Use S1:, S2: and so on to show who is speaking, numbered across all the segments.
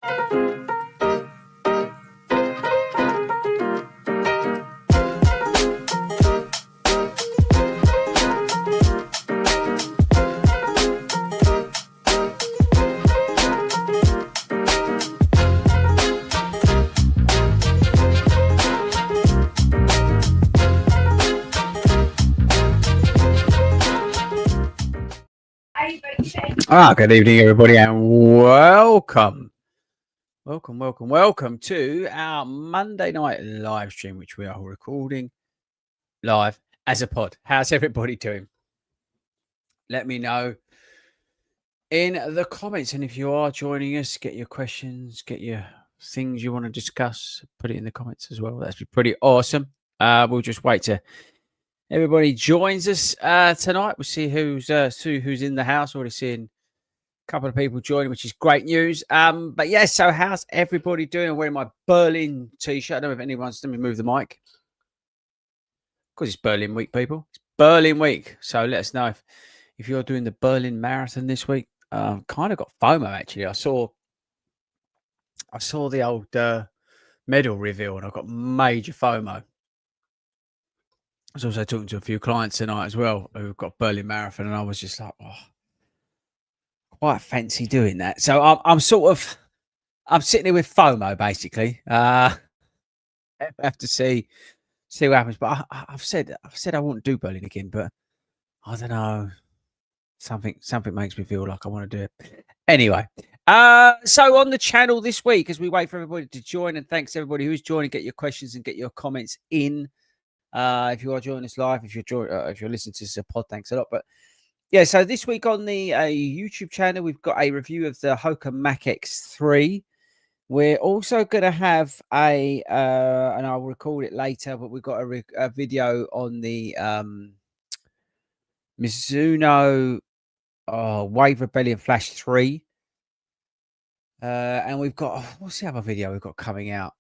S1: Good evening, everybody, and welcome to our Monday night live stream, which we are recording live as a pod. How's everybody doing? Let me know in the comments, and if you are joining us, get your questions, get your things you want to discuss, put it in the comments as well. That'd be pretty awesome. We'll just wait till everybody joins us tonight. We'll see who's in the house. Already seeing couple of people joining, which is great news. But yeah, so how's everybody doing? I'm wearing my Berlin t-shirt. I don't know if anyone's, let me move the mic, because it's Berlin week, people. It's Berlin week, so let us know if you're doing the Berlin Marathon this week. Kind of got FOMO, actually. I saw the old medal reveal, and I've got major FOMO. I was also talking to a few clients tonight as well who've got Berlin Marathon, and I was just like, oh, quite fancy doing that. So I'm sitting here with FOMO, basically. I have to see what happens. But I've said I won't do Berlin again, but I don't know. Something makes me feel like I want to do it. Anyway, so on the channel this week, as we wait for everybody to join, and thanks to everybody who's joining, get your questions and get your comments in. If you are joining us live, if you're listening to this as a pod, thanks a lot. But yeah, so this week on the YouTube channel, we've got a review of the Hoka Mach X3. We're also going to have and I'll record it later, but we've got a video on the Mizuno Wave Rebellion Flash 3. And we've got, what's the other video we've got coming out?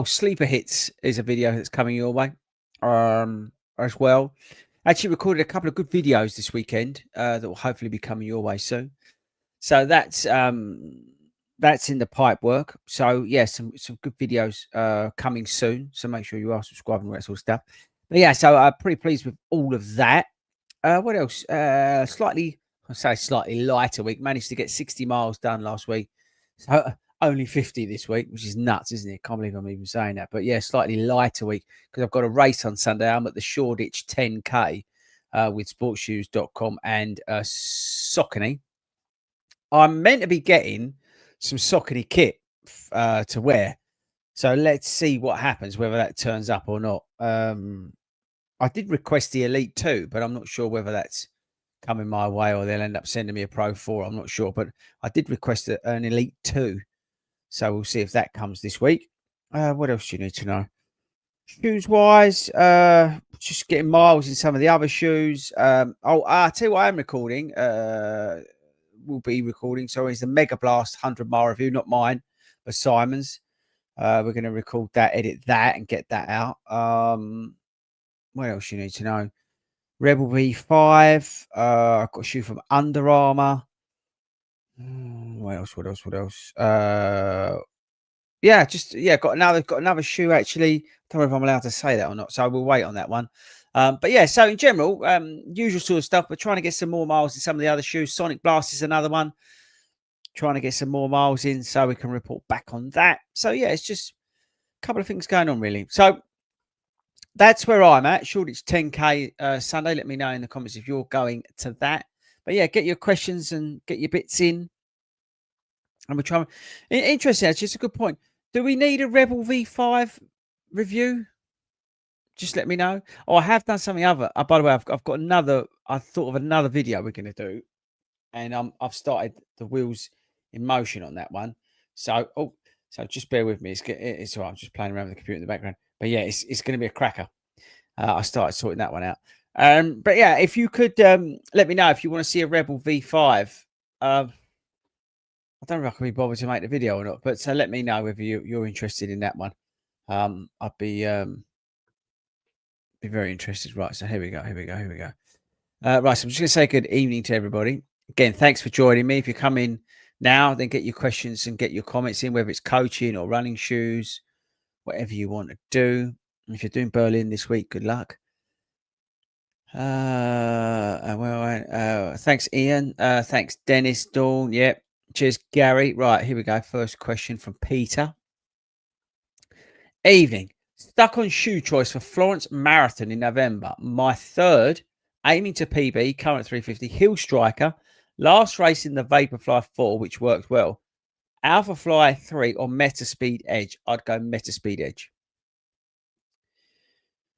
S1: Sleeper Hits is a video that's coming your way as well. Actually recorded a couple of good videos this weekend that will hopefully be coming your way soon. So that's in the pipe work. So yeah, some good videos coming soon. So make sure you are subscribing and all that sort of stuff. But yeah, so I'm pretty pleased with all of that. What else? Slightly lighter week. Managed to get 60 miles done last week. So only 50 this week, which is nuts, isn't it? Can't believe I'm even saying that. But yeah, slightly lighter week because I've got a race on Sunday. I'm at the Shoreditch 10K with sportshoes.com and Saucony. I'm meant to be getting some Saucony kit to wear. So let's see what happens, whether that turns up or not. I did request the Elite 2, but I'm not sure whether that's coming my way or they'll end up sending me a Pro 4. I'm not sure, but I did request an Elite 2. So we'll see if that comes this week. What else do you need to know? Shoes-wise, just getting miles in some of the other shoes. I'll tell you what I'm recording. Will be recording. So it's the Mega Blast 100-mile review, not mine, but Simon's. We're going to record that, edit that, and get that out. What else you need to know? Rebel V5. I've got a shoe from Under Armour. What else? Got another shoe actually. Don't know if I'm allowed to say that or not, so we'll wait on that one. But yeah, so in general, usual sort of stuff. We're trying to get some more miles in some of the other shoes. Sonic Blast is another one. Trying to get some more miles in so we can report back on that. So yeah, it's just a couple of things going on really. So that's where I'm at. Shoreditch 10K Sunday. Let me know in the comments if you're going to that. But yeah, get your questions and get your bits in. And we're trying. Interesting, actually, it's a good point. Do we need a Rebel V5 review? Just let me know. Oh, I have done something other. By the way, I've got another. I thought of another video we're going to do, and I've started the wheels in motion on that one. So just bear with me. It's all right. I'm just playing around with the computer in the background. But yeah, it's going to be a cracker. I started sorting that one out. But yeah, if you could let me know if you want to see a Rebel V5. I don't know if I can be bothered to make the video or not, but so let me know whether you're interested in that one. I'd be very interested. Right, so here we go. Right, so I'm just going to say good evening to everybody. Again, thanks for joining me. If you come in now. Then get your questions and get your comments in, whether it's coaching or running shoes, whatever you want to do. If you're doing Berlin this week, good luck. Thanks, Ian. Thanks, Dennis, Dawn. Yep. Cheers, Gary. Right, here we go. First question from Peter. Evening. Stuck on shoe choice for Florence Marathon in November. My third, aiming to PB, current 350, Hill Striker. Last race in the Vaporfly 4, which worked well. Alpha Fly 3 or Metaspeed Edge. I'd go Metaspeed Edge.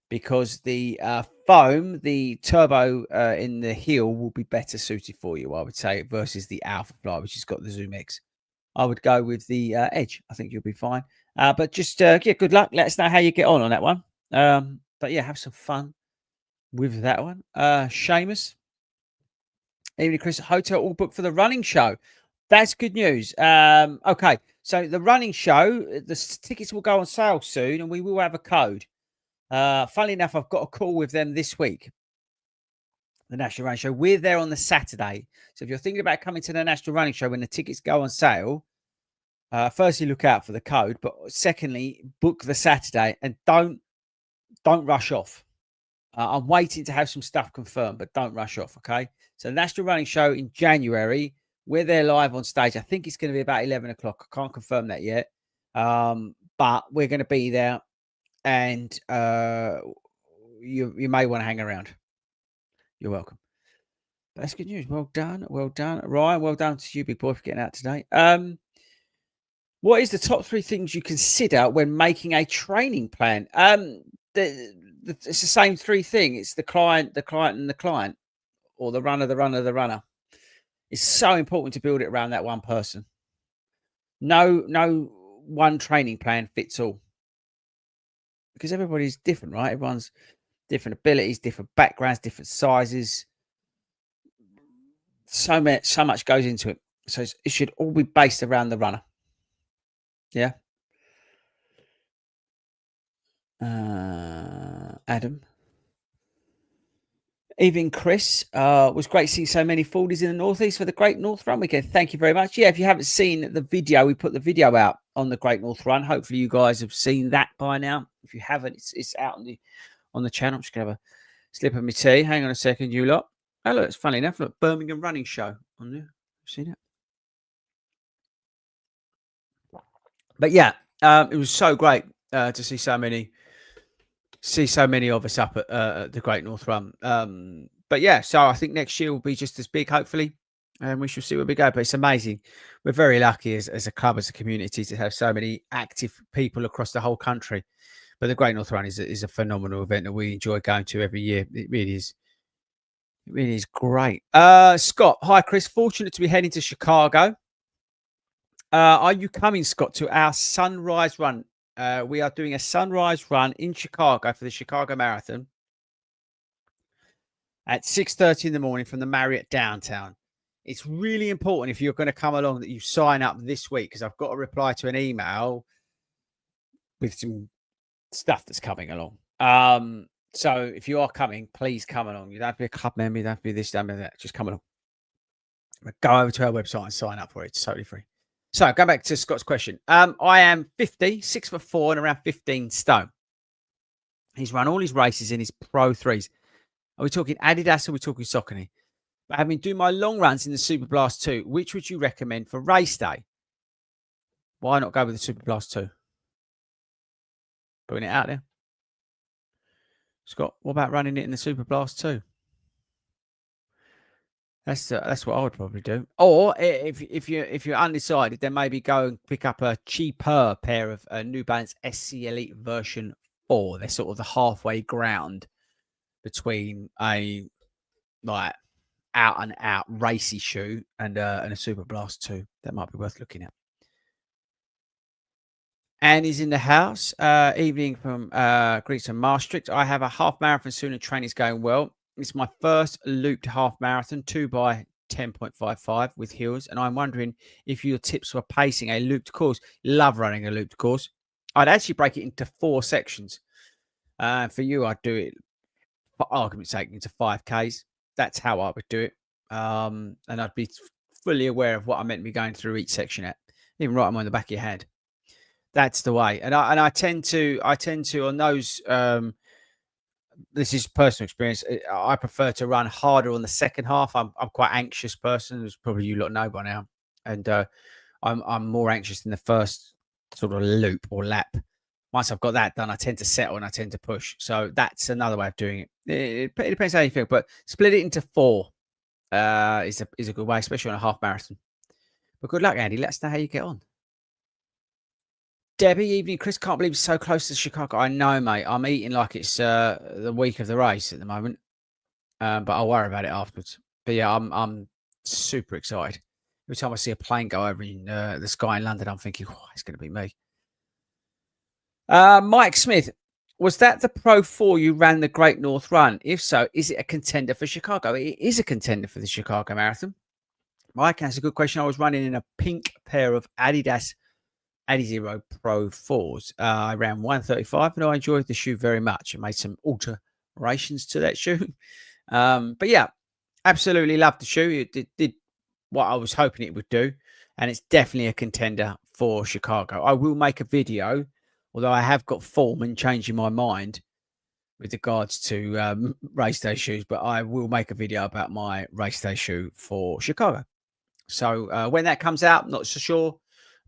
S1: Because the foam, the turbo in the heel will be better suited for you, I would say, versus the Alpha Fly, which has got the Zoom X. I would go with the Edge. I think you'll be fine. But just good luck. Let us know how you get on that one. But yeah, have some fun with that one. Seamus. Evening, Chris. Hotel all booked for the running show. That's good news. Okay, so the running show, the tickets will go on sale soon, and we will have a code. Funnily enough, I've got a call with them this week. The National Running Show. We're there on the Saturday. So if you're thinking about coming to the National Running Show when the tickets go on sale, firstly, look out for the code. But secondly, book the Saturday and don't rush off. I'm waiting to have some stuff confirmed, but don't rush off, okay? So the National Running Show in January. We're there live on stage. I think it's going to be about 11 o'clock. I can't confirm that yet. But we're going to be there. And you may want to hang around. You're welcome. That's good news. Well done. Well done. Ryan, well done to you, big boy, for getting out today. What is the top 3 things you consider when making a training plan? It's the same 3 things. It's the client, and the client, or the runner. It's so important to build it around that one person. No one training plan fits all. Because everybody's different, right? Everyone's different abilities, different backgrounds, different sizes. So much goes into it. So it should all be based around the runner. Yeah. Adam. Evening, Chris. Was great seeing so many Fordies in the Northeast for the Great North Run weekend. Thank you very much. Yeah, if you haven't seen the video, we put the video out on the Great North Run. Hopefully you guys have seen that by now. If you haven't, it's out on the channel. I'm just going to have a slip of my tea. Hang on a second, you lot. Oh, look, it's funny enough. Look, Birmingham Running Show on there. Seen it? But yeah, it was so great to see so many of us up at the Great North Run. But yeah, so I think next year will be just as big, hopefully, and we shall see where we go. But it's amazing. We're very lucky as a club, as a community, to have so many active people across the whole country. But the Great North Run is a phenomenal event that we enjoy going to every year. It really is. It really is great. Scott, hi, Chris. Fortunate to be heading to Chicago. Are you coming, Scott, to our sunrise run? We are doing a sunrise run in Chicago for the Chicago Marathon at 6:30 in the morning from the Marriott downtown. It's really important, if you're going to come along, that you sign up this week, because I've got to reply to an email with some stuff that's coming along. So if you are coming, please come along. You don't have to be a club member. You don't have to be this, that. Just come along. Go over to our website and sign up for it. It's totally free. So going back to Scott's question. I am 50, 6'4", and around 15 stone. He's run all his races in his Pro 3s. Are we talking Adidas or are we talking Saucony? But having do my long runs in the Super Blast 2, which would you recommend for race day? Why not go with the Super Blast 2? Putting it out there. Scott, what about running it in the Super Blast 2? That's what I would probably do. Or if you're undecided, then maybe go and pick up a cheaper pair of New Balance SC Elite version 4. They're sort of the halfway ground between a like out and out racy shoe and a Super Blast 2. That might be worth looking at. Annie's in the house. Evening from Greece and Maastricht. I have a half marathon soon and training's going well. It's my first looped half marathon, 2 by 10.55 with heels. And I'm wondering if your tips for pacing a looped course. Love running a looped course. I'd actually break it into 4 sections. For you, I'd do it, for argument's sake, into 5Ks. That's how I would do it. And I'd be fully aware of what I'm meant to be going through each section at. Even write them on the back of your hand. That's the way. And I tend to on those this is personal experience. I prefer to run harder on the second half. I'm quite anxious person, as probably you lot know by now. And I'm more anxious in the first sort of loop or lap. Once I've got that done, I tend to settle and I tend to push. So that's another way of doing it. It depends how you feel, but split it into 4 is a good way, especially on a half marathon. But good luck, Andy. Let us know how you get on. Debbie, evening, Chris. Can't believe it's so close to Chicago. I know, mate. I'm eating like it's the week of the race at the moment, but I'll worry about it afterwards. But yeah, I'm super excited. Every time I see a plane go over in the sky in London, I'm thinking, oh, it's going to be me. Mike Smith, was that the Pro 4 you ran the Great North Run? If so, is it a contender for Chicago? It is a contender for the Chicago Marathon. Mike, that's a good question. I was running in a pink pair of Adidas Adizero Pro 4s. I ran 135 and I enjoyed the shoe very much. I made some alterations to that shoe. But yeah, absolutely loved the shoe. It did what I was hoping it would do. And it's definitely a contender for Chicago. I will make a video, although I have got form and changing my mind with regards to race day shoes. But I will make a video about my race day shoe for Chicago. So when that comes out, I'm not so sure.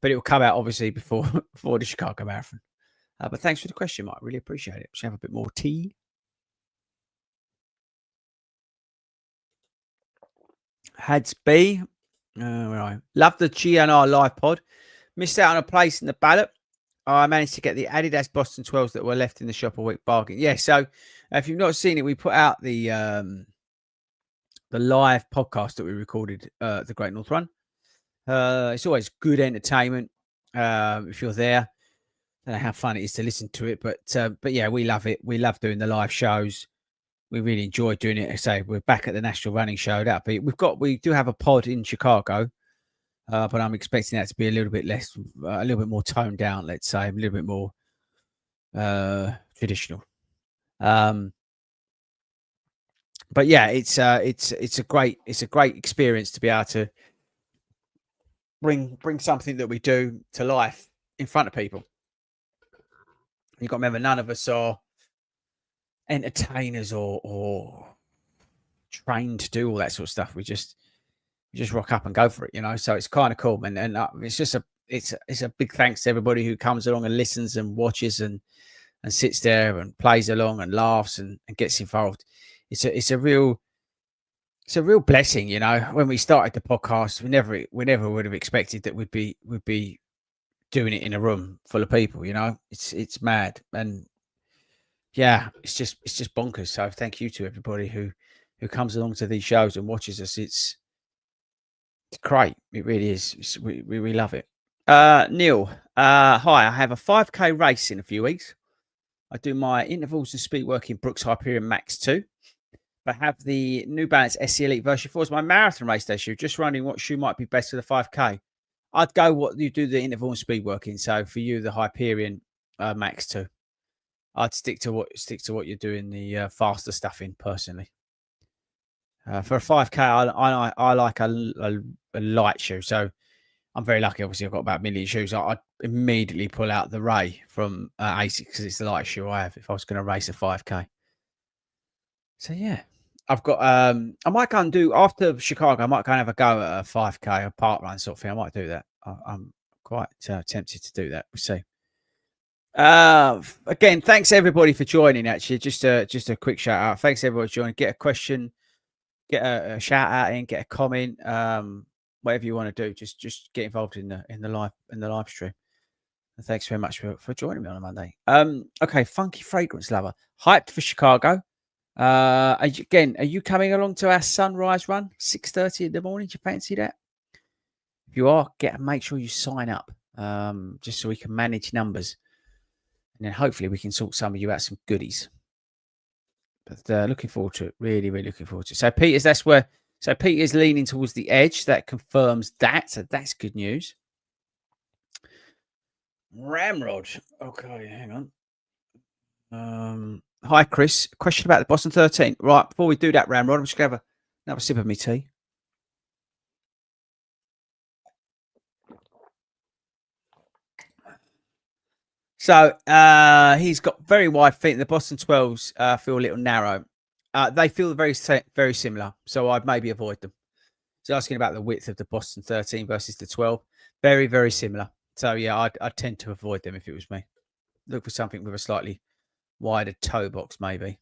S1: But it will come out obviously before the Chicago Marathon. But thanks for the question, Mike. Really appreciate it. Should have a bit more tea. Hads B. Right. Love the GNR live pod. Missed out on a place in the ballot. I managed to get the Adidas Boston 12s that were left in the shop a week bargain. Yeah, so if you've not seen it, we put out the live podcast that we recorded at the Great North Run. It's always good entertainment if you're there. I don't know how fun it is to listen to it, but yeah, we love it. We love doing the live shows. We really enjoy doing it. I say we're back at the National Running Show. We do have a pod in Chicago, but I'm expecting that to be a little bit less, a little bit more toned down. Let's say a little bit more traditional. But yeah, it's a great experience to be able to bring something that we do to life in front of people. You've got to remember, none of us are entertainers or trained to do all that sort of stuff. We just rock up and go for it, you know. So it's kind of cool, and it's just it's a big thanks to everybody who comes along and listens and watches and sits there and plays along and laughs and gets involved. It's a real blessing, you know. When we started the podcast, we never would have expected that we'd be doing it in a room full of people, you know. It's mad, and yeah, it's just bonkers. So thank you to everybody who comes along to these shows and watches us. It's great. It really is. We love it. Neil, hi. I have a 5K race in a few weeks. I do my intervals and speed work in Brooks Hyperion Max 2. But have the New Balance SC Elite version 4 as my marathon race day shoe. Just wondering what shoe might be best for the 5K. I'd go what you do the interval and speed work in. So for you, the Hyperion Max 2. I'd stick to what you're doing the faster stuff in personally. For a 5K, I like a light shoe. So I'm very lucky. Obviously, I've got about a million shoes. I'd immediately pull out the Ray from ASICS because it's the lightest shoe I have if I was going to race a 5K. So yeah, I've got. I might go and do after Chicago. I might go and have a go at a 5K, a park run sort of thing. I might do that. I'm quite tempted to do that. We'll see. Again, thanks everybody for joining. Actually, just a quick shout out. Thanks everybody for joining. Get a question, get a shout out in, get a comment, whatever you want to do. Just get involved in the live stream. And thanks very much for joining me on a Monday. Okay, Funky Fragrance Lover, hyped for Chicago. Are you coming along to our sunrise run 6:30 in the morning? Do you fancy that? If you are, make sure you sign up, just so we can manage numbers. And then hopefully we can sort some of you out some goodies. But looking forward to it. Really, really looking forward to it. So Peter's leaning towards the edge. That confirms that. So that's good news. Ramrod. Okay, hang on. Hi, Chris. Question about the Boston 13. Right, before we do that, Ramrod, I'm just going to have another sip of my tea. So he's got very wide feet. And the Boston 12s feel a little narrow. They feel very similar. So I'd maybe avoid them. He's asking about the width of the Boston 13 versus the 12. Very, very similar. So yeah, I'd tend to avoid them if it was me. Look for something with a slightly wider toe box, maybe.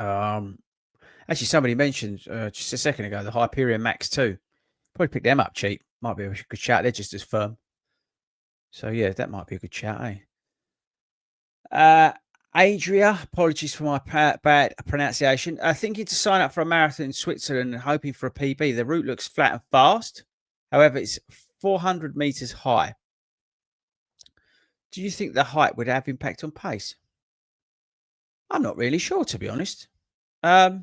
S1: Actually, somebody mentioned just a second ago the Hyperion Max 2. Probably pick them up cheap. Might be a good shout. They're just as firm. So yeah, that might be a good shout, Adria, apologies for my bad pronunciation. Thinking to sign up for a marathon in Switzerland and hoping for a PB. The route looks flat and fast. However, it's 400 meters high. Do you think the height would have impact on pace? I'm not really sure, to be honest. I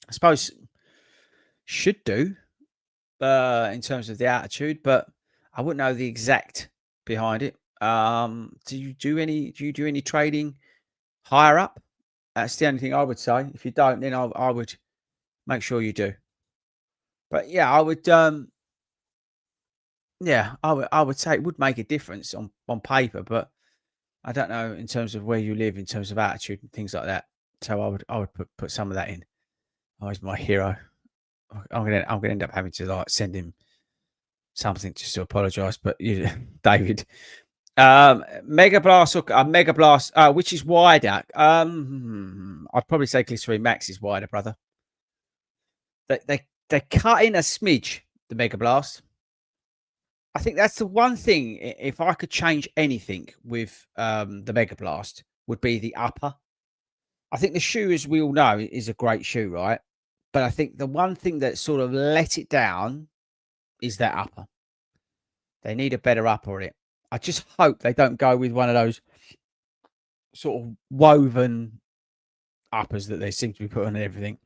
S1: suppose should do in terms of the altitude, but I wouldn't know the exact behind it. Do you do any trading higher up? That's the only thing I would say. If you don't, then I would make sure you do. But yeah, I would I would say it would make a difference on paper, but I don't know in terms of where you live, in terms of attitude and things like that. So I would put some of that in. Oh, he's my hero. I'm gonna end up having to like send him something just to apologise. But you, David, Mega Blast or Mega Blast, which is wider. I'd probably say Glycerin Max is wider, brother. They cut in a smidge, the Mega Blast. I think that's the one thing. If I could change anything with the Mega Blast, would be the upper. I think the shoe, as we all know, is a great shoe, right? But I think the one thing that sort of let it down is that upper. They need a better upper on it. I just hope they don't go with one of those sort of woven uppers that they seem to be putting on everything.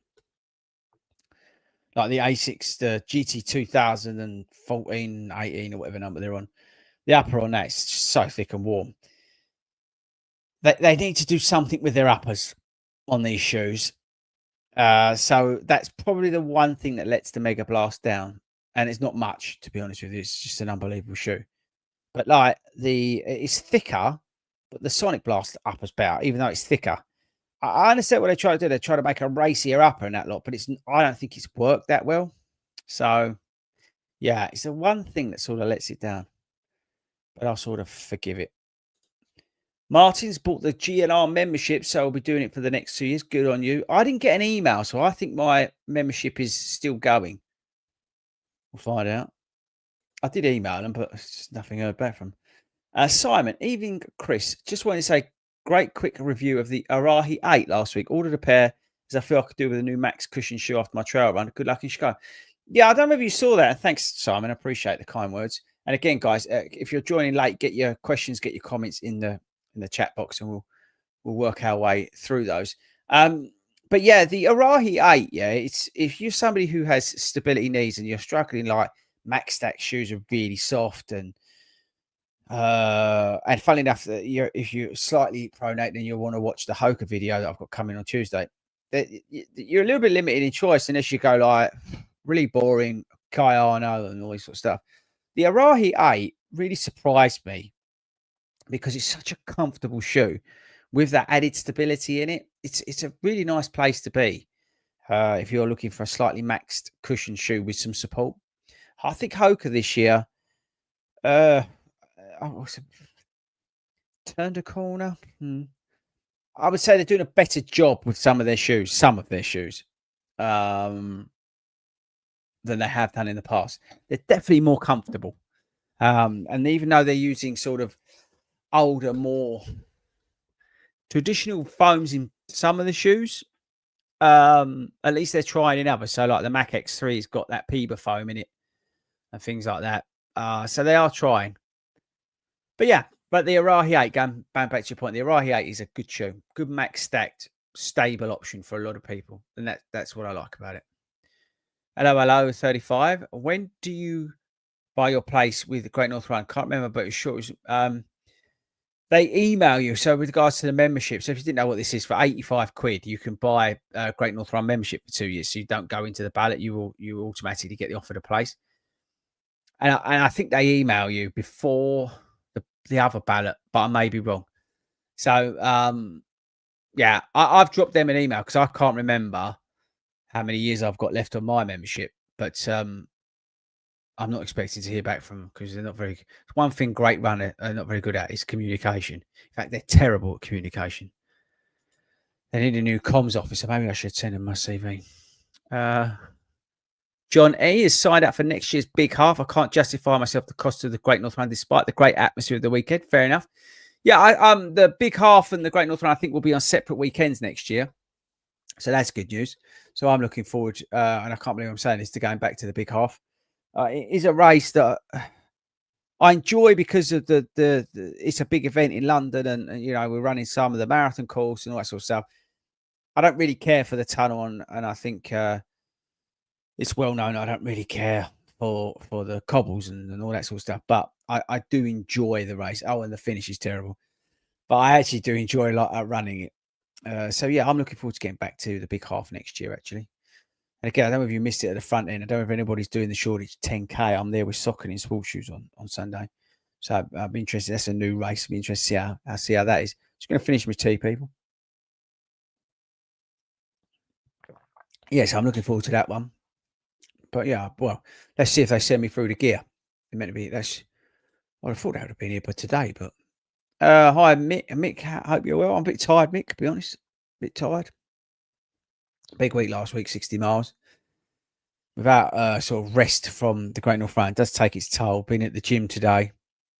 S1: Like the Asics, the GT 2014, 18 or whatever number they're on. The upper on that is just so thick and warm. They need to do something with their uppers on these shoes. So that's probably the one thing that lets the Mega Blast down. And it's not much, to be honest with you. It's just an unbelievable shoe. But like it's thicker, but the Sonic Blast upper's better, even though it's thicker. I understand what they try to do. They try to make a racier upper in that lot, but I don't think it's worked that well. So yeah, it's the one thing that sort of lets it down. But I'll sort of forgive it. Martin's bought the GNR membership, so I'll be doing it for the next 2 years. Good on you. I didn't get an email, so I think my membership is still going. We'll find out. I did email them, but just nothing heard back from. Simon, evening, Chris. Just wanted to say, great quick review of the Arahi 8 last week. Ordered a pair as I feel I could do with a new Max cushion shoe after my trail run. Good luck in Chicago. Yeah, I don't know if you saw that. Thanks, Simon. I appreciate the kind words. And again, guys, if you're joining late, get your questions, get your comments in the chat box, and we'll work our way through those. But yeah, the Arahi 8, yeah, it's if you're somebody who has stability needs and you're struggling, like Max Stack shoes are really soft and funnily enough, that if you're slightly pronate, then you'll want to watch the Hoka video that I've got coming on Tuesday. You're a little bit limited in choice unless you go like really boring Kayano and all this sort of stuff. The Arahi 8 really surprised me because it's such a comfortable shoe with that added stability in it. It's a really nice place to be if you're looking for a slightly maxed cushion shoe with some support. I think Hoka this year turned a corner. I would say they're doing a better job with some of their shoes, than they have done in the past. They're definitely more comfortable. And even though they're using sort of older, more traditional foams in some of the shoes, at least they're trying in others. So like the Mac X3's got that Piba foam in it and things like that. So they are trying. But yeah, but the Arahi 8, going back to your point, the Arahi 8 is a good shoe. Good max stacked, stable option for a lot of people. And that's what I like about it. Hello, 35. When do you buy your place with the Great North Run? Can't remember, but it's sure it was, they email you. So with regards to the membership, so if you didn't know what this is, for 85 quid, you can buy a Great North Run membership for 2 years. So you don't go into the ballot. You automatically get the offer to place. And I think they email you before the other ballot, but I may be wrong. So yeah, I've dropped them an email because I can't remember how many years I've got left on my membership, but I'm not expecting to hear back from them because they're not very. One thing great runner are not very good at is communication. In fact, they're terrible at communication. They need a new comms officer. Maybe I should send them my CV. John E is signed up for next year's big half. I can't justify myself the cost of the Great North Run despite the great atmosphere of the weekend. Fair enough. Yeah, the big half and the Great North Run I think will be on separate weekends next year. So that's good news. So I'm looking forward, and I can't believe I'm saying this, to going back to the big half. It is a race that I enjoy because of the it's a big event in London, and you know we're running some of the marathon course and all that sort of stuff. I don't really care for the tunnel, and I think it's well known I don't really care for the cobbles and all that sort of stuff. But I do enjoy the race. Oh, and the finish is terrible, but I actually do enjoy running it. So yeah, I'm looking forward to getting back to the big half next year. Actually, and again, I don't know if you missed it at the front end. I don't know if anybody's doing the Shoreditch 10K. I'm there with soccer and sports shoes on Sunday, so I'll be interested. That's a new race. I'll be interested to see how that is. Just going to finish my tea, people. Yes, I'm looking forward to that one. But yeah, well, let's see if they send me through the gear. It meant to be. I thought that would have been here by today, but hi Mick. Mick, hope you're well. I'm a bit tired, Mick. To be honest, a bit tired. Big week last week, 60 miles. Without sort of rest from the Great North Run, it does take its toll. Been at the gym today,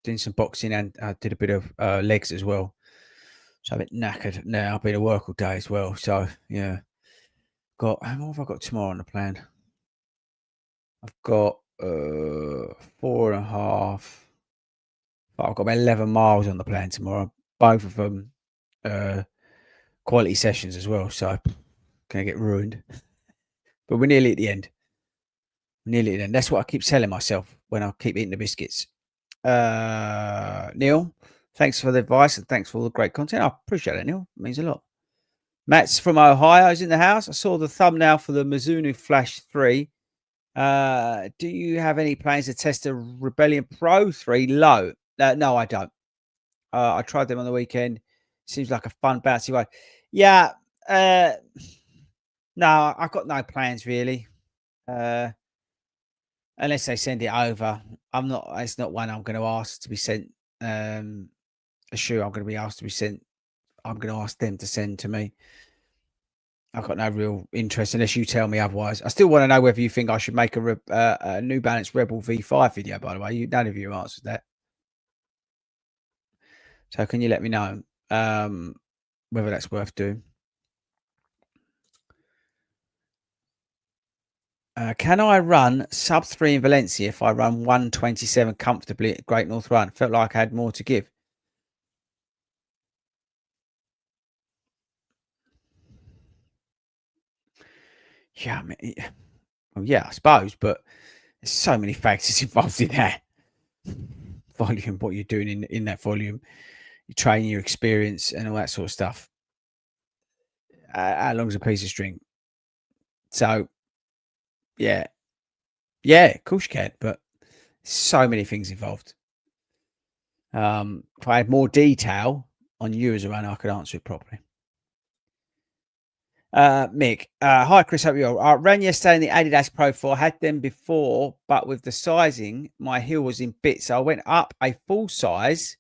S1: doing some boxing, and did a bit of legs as well. So I'm a bit knackered now. I've been at work all day as well. So yeah, got how long have I got tomorrow on the plan? I've got 4.5. I've got about 11 miles on the plan tomorrow. Both of them quality sessions as well. So gonna get ruined. But we're nearly at the end. Nearly at the end. That's what I keep telling myself when I keep eating the biscuits. Neil, thanks for the advice and thanks for all the great content. I appreciate it, Neil. It means a lot. Matt's from Ohio is in the house. I saw the thumbnail for the Mizuno Flash 3. Do you have any plans to test the Rebellion Pro 3 low? No, I don't. I tried them on the weekend. Seems like a fun, bouncy way. Yeah. No, I've got no plans really. Unless they send it over. It's not one I'm going to ask to be sent. A shoe I'm going to be asked to be sent. I'm going to ask them to send to me. I've got no real interest unless you tell me otherwise. I still want to know whether you think I should make a New Balance Rebel V5 video, by the way. None of you answered that. So can you let me know whether that's worth doing? Can I run sub 3 in Valencia if I run 1:27 comfortably at Great North Run? Felt like I had more to give. Yeah, I mean, well, yeah, I suppose, but there's so many factors involved in that. Volume, what you're doing in that volume, your training, your experience, and all that sort of stuff. How long's a piece of string? So, yeah, of course you can, but so many things involved. If I had more detail on you as a runner, I could answer it properly. Mick, hi Chris, hope you're I ran yesterday in the Adidas Pro 4, had them before, but with the sizing, my heel was in bits. So I went up a full size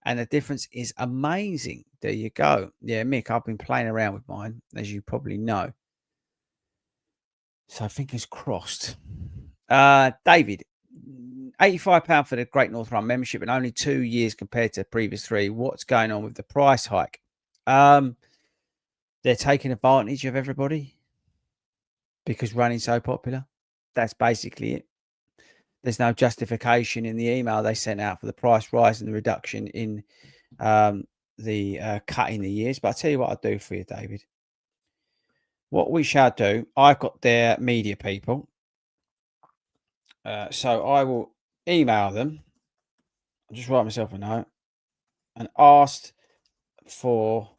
S1: and the difference is amazing. There you go. Yeah, Mick, I've been playing around with mine, as you probably know. So fingers crossed. David, £85 for the Great North Run membership and only 2 years compared to the previous 3. What's going on with the price hike? They're taking advantage of everybody because running's so popular. That's basically it. There's no justification in the email they sent out for the price rise and the reduction in the cut in the years. But I'll tell you what I'll do for you, David. What we shall do, I've got their media people. So I will email them. I'll just write myself a note and asked for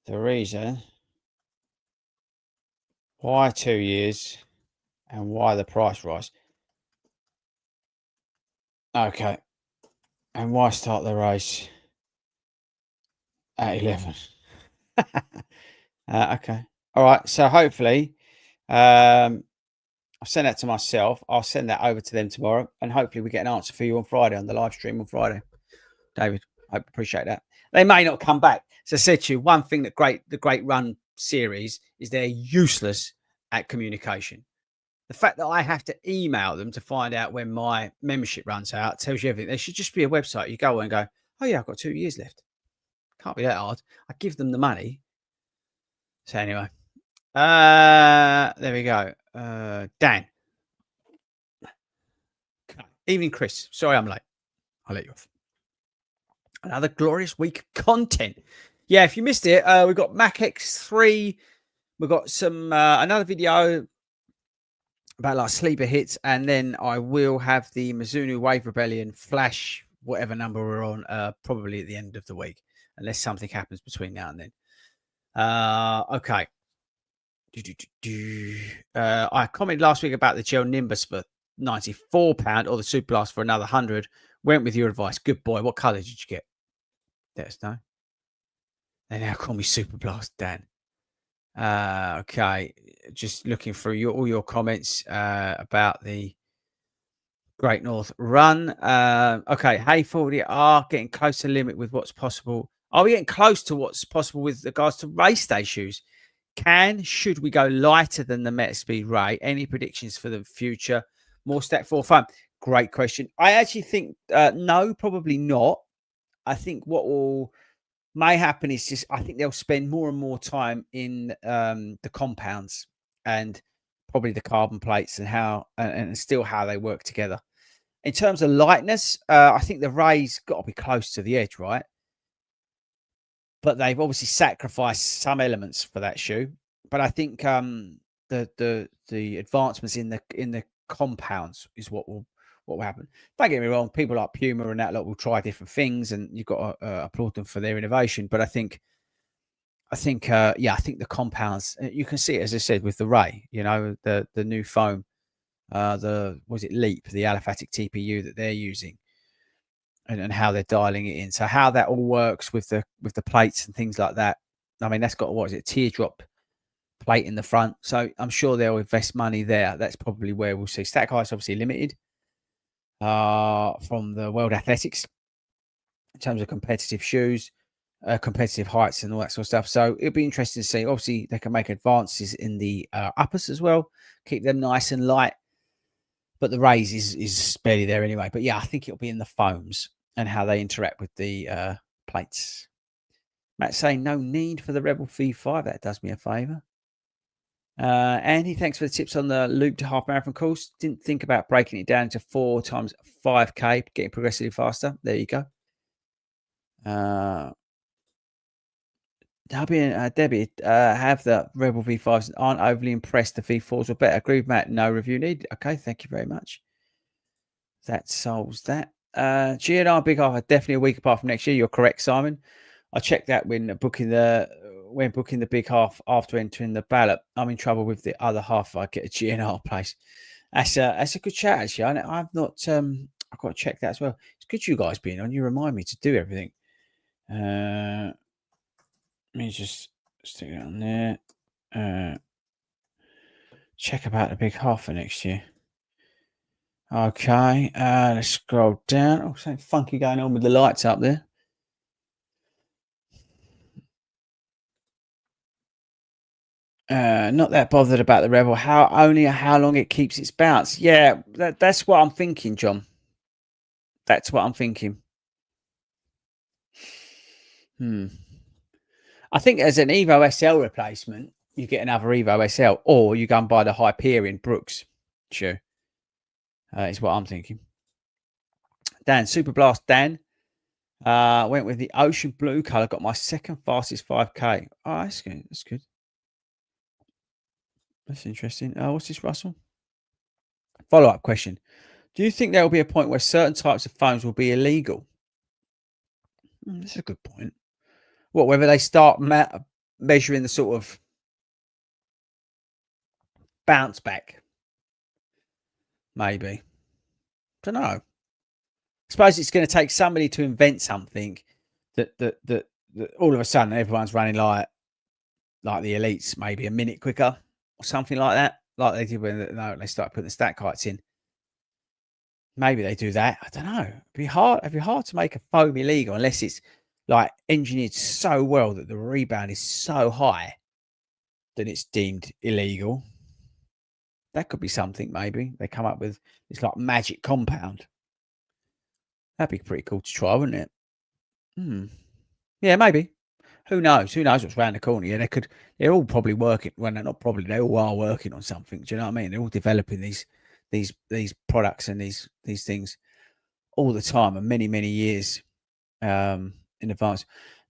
S1: the reason why 2 years and why the price rise. Okay. And why start the race at 11? Okay. All right. So hopefully, I've sent that to myself. I'll send that over to them tomorrow, and hopefully we get an answer for you on Friday on the live stream on Friday. David, I appreciate that. They may not come back. As I said to you, one thing that the Great Run series is they're useless at communication. The fact that I have to email them to find out when my membership runs out tells you everything. There should just be a website. You go and go, oh yeah, I've got 2 years left. Can't be that hard. I give them the money. So anyway, there we go. Dan. Evening, Chris. Sorry I'm late. I'll let you off. Another glorious week of content. Yeah, if you missed it, we've got Mac X3. We've got some another video about like sleeper hits, and then I will have the Mizuno Wave Rebellion flash whatever number we're on, probably at the end of the week, unless something happens between now and then. Okay. I commented last week about the Gel Nimbus for £94 or the Super Blast for another 100. Went with your advice. Good boy. What colour did you get? Let us know. They now call me Super Blast Dan. Okay. Just looking through all your comments about the Great North Run. Okay. Hey, FORDY are getting close to the limit with what's possible. Are we getting close to what's possible with regards to race day shoes? Should we go lighter than the Metaspeed Ray? Any predictions for the future? More Stack 4 foam? Great question. I actually think no, probably not. I think what may happen is just I think they'll spend more and more time in the compounds and probably the carbon plates and and still how they work together. In terms of lightness, I think the Ray's got to be close to the edge, right? But they've obviously sacrificed some elements for that shoe. But I think the advancements in the compounds is what will happen. Don't get me wrong, people like Puma and that lot will try different things, and you've got to applaud them for their innovation. But I think the compounds, you can see it, as I said, with the Ray, the new foam, was it Leap, the aliphatic TPU that they're using. And how they're dialing it in. So how that all works with the plates and things like that. I mean, that's got, what is it, teardrop plate in the front. So I'm sure they'll invest money there. That's probably where we'll see. Stack Heights obviously limited from the World Athletics in terms of competitive shoes, competitive heights and all that sort of stuff. So it'll be interesting to see. Obviously, they can make advances in the uppers as well, keep them nice and light. But the Rays is barely there anyway. But yeah, I think it'll be in the foams and how they interact with the plates. Matt saying no need for the Rebel V5. That does me a favour. Andy, thanks for the tips on the loop to half marathon course. Didn't think about breaking it down to 4 times 5K, getting progressively faster. There you go. Debbie, have the Rebel V5s, aren't overly impressed. The V4s were better. Agree with Matt. No review needed. Okay, thank you very much. That solves that. GNR Big Half are definitely a week apart from next year. You're correct, Simon. I checked that when booking the Big Half after entering the ballot. I'm in trouble with the other half if I get a GNR place. That's a good chat, actually. I've not I've got to check that as well. It's good you guys being on. You remind me to do everything. Let me just stick it on there. Check about the Big Half for next year. Okay, let's scroll down. Oh, something funky going on with the lights up there. Not that bothered about the Rebel. How long it keeps its bounce. Yeah, that's what I'm thinking, John. That's what I'm thinking. I think as an Evo SL replacement, you get another Evo SL, or you go and buy the Hyperion Brooks shoe. Is what I'm thinking. Dan, Super Blast Dan. Went with the ocean blue color. Got my second fastest 5K. Oh, that's good. That's good. That's interesting. What's this, Russell? Follow-up question. Do you think there will be a point where certain types of phones will be illegal? That's a good point. What, whether they start measuring the sort of bounce back? Maybe. Don't know. suppose it's going to take somebody to invent something that all of a sudden everyone's running like the elites, maybe a minute quicker or something like that, like they did when they started putting the stack heights in. Maybe they do that. I don't know. It'd be hard to make a foam illegal unless it's like engineered so well that the rebound is so high that it's deemed illegal. That could be something. Maybe they come up with this like magic compound. That'd be pretty cool to try, wouldn't it? Yeah, maybe. Who knows? Who knows what's around the corner? Yeah, they're all probably working. Well, they're not probably. They all are working on something. Do you know what I mean? They're all developing these products and these things all the time and many years in advance.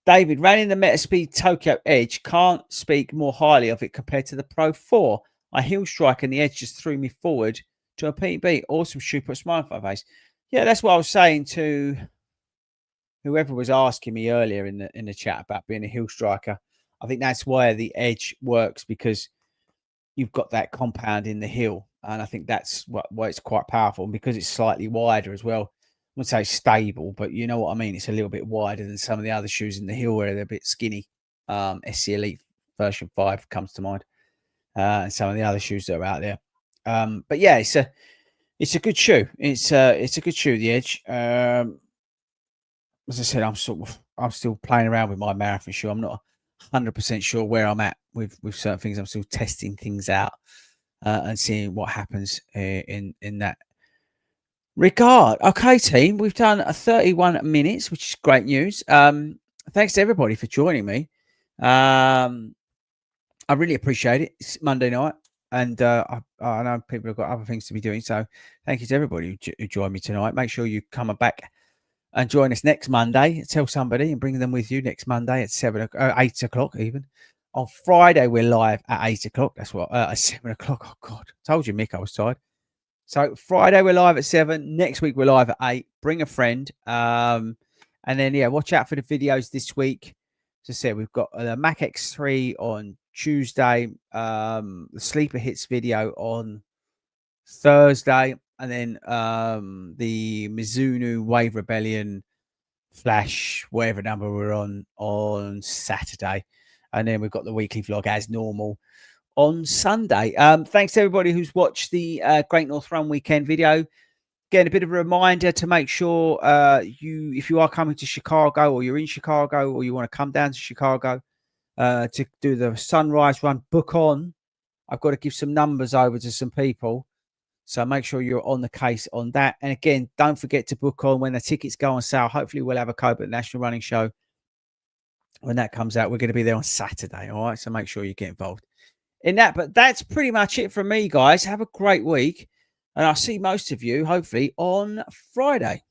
S1: David, running the Metaspeed Tokyo Edge, can't speak more highly of it compared to the Pro 4. I heel strike and the Edge just threw me forward to a PB. Awesome shoe, put a smile on my face. Yeah, that's what I was saying to whoever was asking me earlier in the chat about being a heel striker. I think that's why the Edge works, because you've got that compound in the heel. And I think that's why it's quite powerful, and because it's slightly wider as well. I wouldn't say stable, but you know what I mean. It's a little bit wider than some of the other shoes in the heel where they're a bit skinny. SC Elite version 5 comes to mind, and some of the other shoes that are out there. But yeah, it's a good shoe. It's a good shoe, the Edge. As I said, I'm still playing around with my marathon shoe. I'm not 100% sure where I'm at with certain things. I'm still testing things out and seeing what happens in that regard. Okay, team, we've done 31 minutes, which is great news. Thanks to everybody for joining me. I really appreciate it. It's Monday night, and I know people have got other things to be doing. So thank you to everybody who joined me tonight. Make sure you come back and join us next Monday. Tell somebody and bring them with you next Monday at 8 o'clock even. On Friday, we're live at 8 o'clock. That's what, at 7 o'clock. Oh, God. Told you, Mick, I was tired. So Friday, we're live at 7. Next week, we're live at 8. Bring a friend. And then, yeah, watch out for the videos this week. As I said, we've got the Mac X3 on Tuesday. The Sleeper Hits video on Thursday. And then the Mizuno Wave Rebellion Flash, whatever number we're on Saturday. And then we've got the weekly vlog as normal on Sunday. Thanks to everybody who's watched the Great North Run Weekend video. Again, a bit of a reminder to make sure if you are coming to Chicago, or you're in Chicago, or you want to come down to Chicago to do the Sunrise Run, book on. I've got to give some numbers over to some people. So make sure you're on the case on that. And again, don't forget to book on when the tickets go on sale. Hopefully we'll have a code at the National Running Show when that comes out. We're going to be there on Saturday. All right. So make sure you get involved in that. But that's pretty much it from me, guys. Have a great week. And I'll see most of you, hopefully, on Friday.